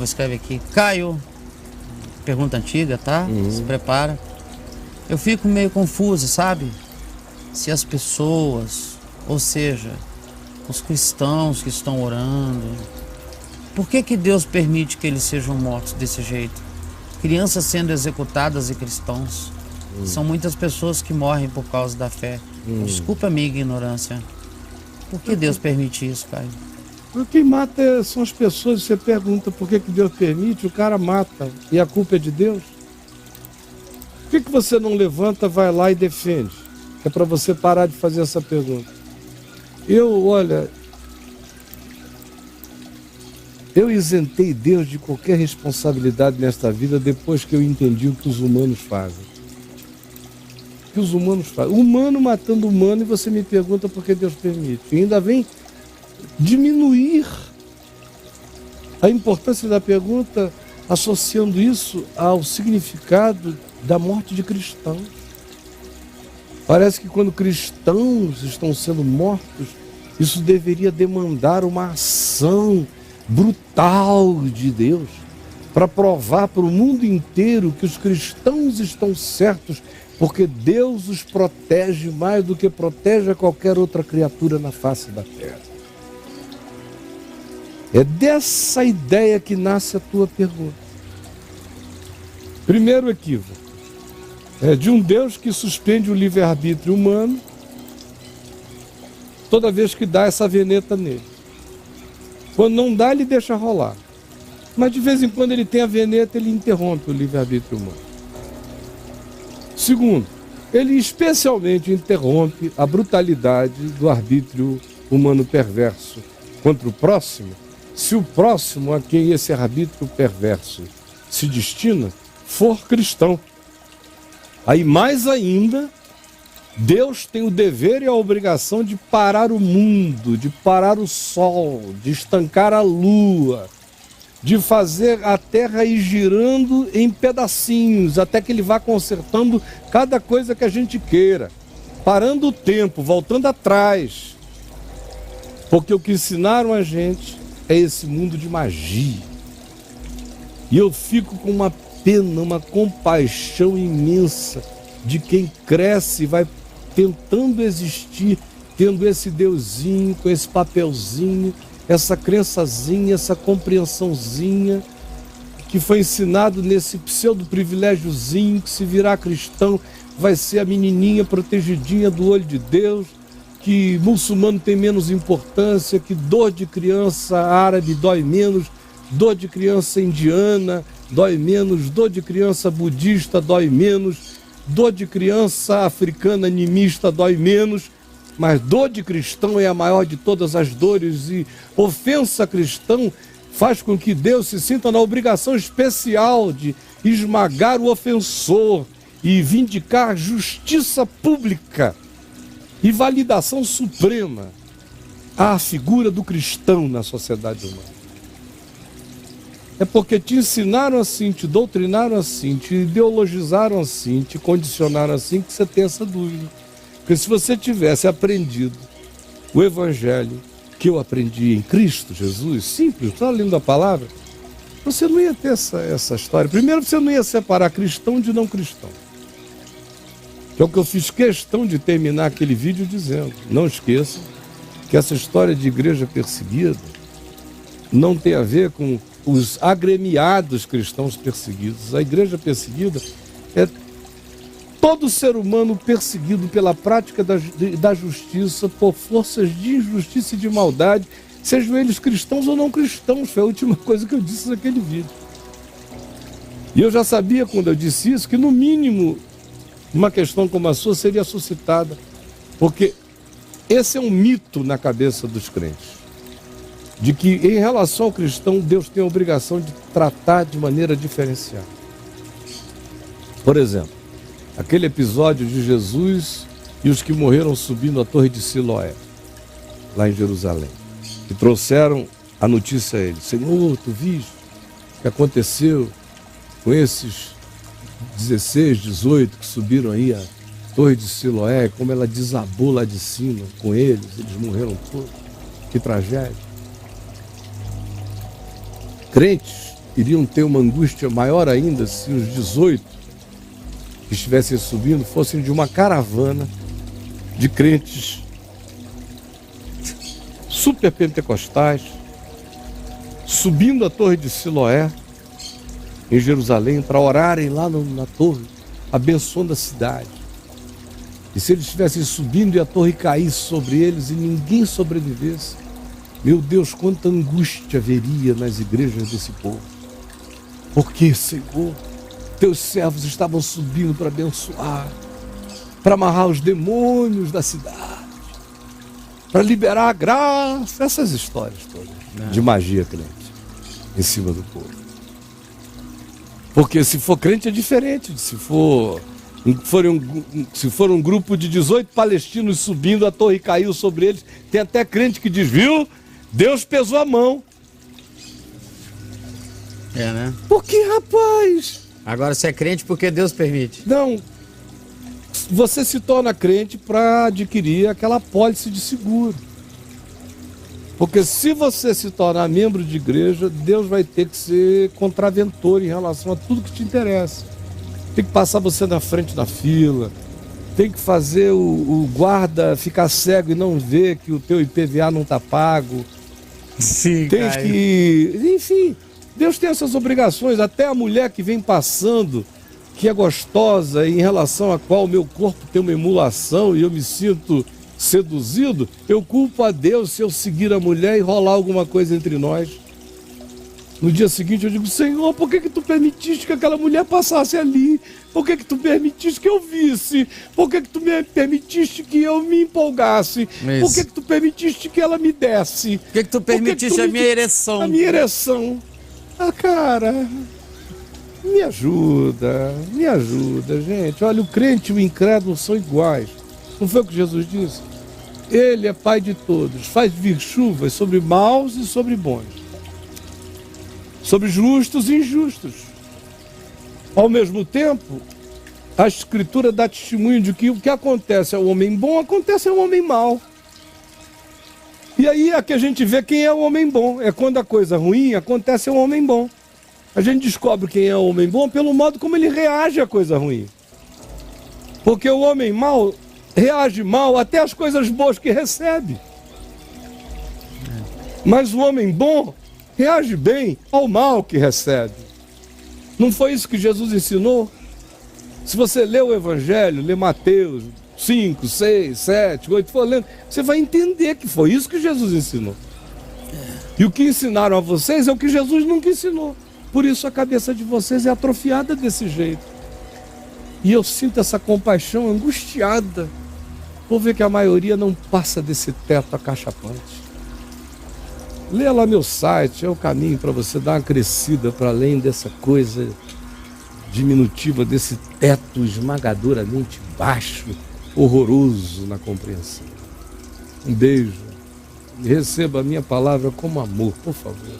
Escreve aqui, Caio, pergunta antiga, tá? Se prepara. Eu fico meio confuso, sabe? Se as pessoas, ou seja, os cristãos que estão orando, por que Deus permite que eles sejam mortos desse jeito? Crianças sendo executadas e cristãos. São muitas pessoas que morrem por causa da fé. Desculpa a minha ignorância. Por que Deus permite isso, Caio? Porque quem mata são as pessoas. Você pergunta por que Deus permite, o cara mata. E a culpa é de Deus? Por que você não levanta, vai lá e defende? É para você parar de fazer essa pergunta. Eu isentei Deus de qualquer responsabilidade nesta vida depois que eu entendi o que os humanos fazem. O que os humanos fazem. Humano matando humano, e você me pergunta por que Deus permite. E ainda vem diminuir a importância da pergunta, associando isso ao significado da morte de cristãos. Parece que quando cristãos estão sendo mortos, isso deveria demandar uma ação brutal de Deus para provar para o mundo inteiro que os cristãos estão certos, porque Deus os protege mais do que protege a qualquer outra criatura na face da terra. É dessa ideia que nasce a tua pergunta. Primeiro equívoco é de um Deus que suspende o livre-arbítrio humano toda vez que dá essa veneta nele. Quando não dá, ele deixa rolar. Mas de vez em quando ele tem a veneta, ele interrompe o livre-arbítrio humano. Segundo, ele especialmente interrompe a brutalidade do arbítrio humano perverso contra o próximo, se o próximo a quem esse arbítrio perverso se destina for cristão. Aí mais ainda, Deus tem o dever e a obrigação de parar o mundo, de parar o sol, de estancar a lua, de fazer a terra ir girando em pedacinhos, até que ele vá consertando cada coisa que a gente queira, parando o tempo, voltando atrás. Porque o que ensinaram a gente é esse mundo de magia. E eu fico com uma pena, uma compaixão imensa de quem cresce e vai tentando existir, tendo esse deusinho, com esse papelzinho, essa crençazinha, essa compreensãozinha, que foi ensinado nesse pseudo-privilégiozinho, que se virar cristão vai ser a menininha protegidinha do olho de Deus, que muçulmano tem menos importância, que dor de criança árabe dói menos, dor de criança indiana dói menos, dor de criança budista dói menos, dor de criança africana animista dói menos, mas dor de cristão é a maior de todas as dores, e ofensa a cristão faz com que Deus se sinta na obrigação especial de esmagar o ofensor e vindicar justiça pública e validação suprema à figura do cristão na sociedade humana. É porque te ensinaram assim, te doutrinaram assim, te ideologizaram assim, te condicionaram assim, que você tem essa dúvida. Porque se você tivesse aprendido o evangelho que eu aprendi em Cristo Jesus, simples, só lendo a palavra, você não ia ter essa história. Primeiro, você não ia separar cristão de não cristão. Que é o que eu fiz questão de terminar aquele vídeo dizendo. Não esqueça que essa história de igreja perseguida não tem a ver com os agremiados cristãos perseguidos. A igreja perseguida é todo ser humano perseguido pela prática da justiça, por forças de injustiça e de maldade, sejam eles cristãos ou não cristãos. Foi a última coisa que eu disse naquele vídeo. E eu já sabia, quando eu disse isso, que no mínimo uma questão como a sua seria suscitada, porque esse é um mito na cabeça dos crentes, de que em relação ao cristão, Deus tem a obrigação de tratar de maneira diferenciada. Por exemplo, aquele episódio de Jesus e os que morreram subindo a torre de Siloé, lá em Jerusalém, que trouxeram a notícia a ele: Senhor, tu viste o que aconteceu com esses 16, 18 que subiram aí a torre de Siloé, como ela desabou lá de cima com eles morreram todos, que tragédia. Crentes iriam ter uma angústia maior ainda se os 18 que estivessem subindo fossem de uma caravana de crentes super pentecostais, subindo a torre de Siloé, em Jerusalém, para orarem lá na torre, abençoando a cidade. E se eles estivessem subindo e a torre caísse sobre eles e ninguém sobrevivesse, meu Deus, quanta angústia haveria nas igrejas desse povo. Porque, Senhor, teus servos estavam subindo para abençoar, para amarrar os demônios da cidade, para liberar a graça, essas histórias todas de magia crente em cima do povo. Porque se for crente é diferente, se for um grupo de 18 palestinos subindo, a torre caiu sobre eles, tem até crente que diz, viu, Deus pesou a mão. É, né? Por que, rapaz? Agora você é crente porque Deus permite. Não, você se torna crente para adquirir aquela apólice de seguro. Porque se você se tornar membro de igreja, Deus vai ter que ser contraventor em relação a tudo que te interessa. Tem que passar você na frente da fila, tem que fazer o guarda ficar cego e não ver que o teu IPVA não está pago. Sim, tem que... Enfim, Deus tem essas obrigações. Até a mulher que vem passando, que é gostosa, em relação a qual o meu corpo tem uma emulação e eu me sinto seduzido, eu culpo a Deus se eu seguir a mulher e rolar alguma coisa entre nós. No dia seguinte eu digo, Senhor, por que tu permitiste que aquela mulher passasse ali? Por que tu permitiste que eu visse? Por que tu permitiste que eu me empolgasse? Isso. Por que tu permitiste que ela me desse? Por que tu permitiste a minha ereção? A minha ereção. Ah, cara, me ajuda, gente. Olha, o crente e o incrédulo são iguais. Não foi o que Jesus disse? Ele é pai de todos, faz vir chuvas sobre maus e sobre bons, sobre justos e injustos. Ao mesmo tempo, a Escritura dá testemunho de que o que acontece ao homem bom, acontece ao homem mau. E aí é que a gente vê quem é o homem bom. É quando a coisa ruim acontece ao homem bom. A gente descobre quem é o homem bom pelo modo como ele reage à coisa ruim. Porque o homem mau reage mal até as coisas boas que recebe. Mas o homem bom reage bem ao mal que recebe. Não foi isso que Jesus ensinou? Se você lê o Evangelho, lê Mateus 5, 6, 7, 8, for lendo, você vai entender que foi isso que Jesus ensinou. E o que ensinaram a vocês é o que Jesus nunca ensinou. Por isso a cabeça de vocês é atrofiada desse jeito. E eu sinto essa compaixão angustiada por ver que a maioria não passa desse teto acachapante. Lê lá meu site, é o caminho para você dar uma crescida para além dessa coisa diminutiva, desse teto esmagadoramente baixo, horroroso na compreensão. Um beijo. E receba a minha palavra como amor, por favor.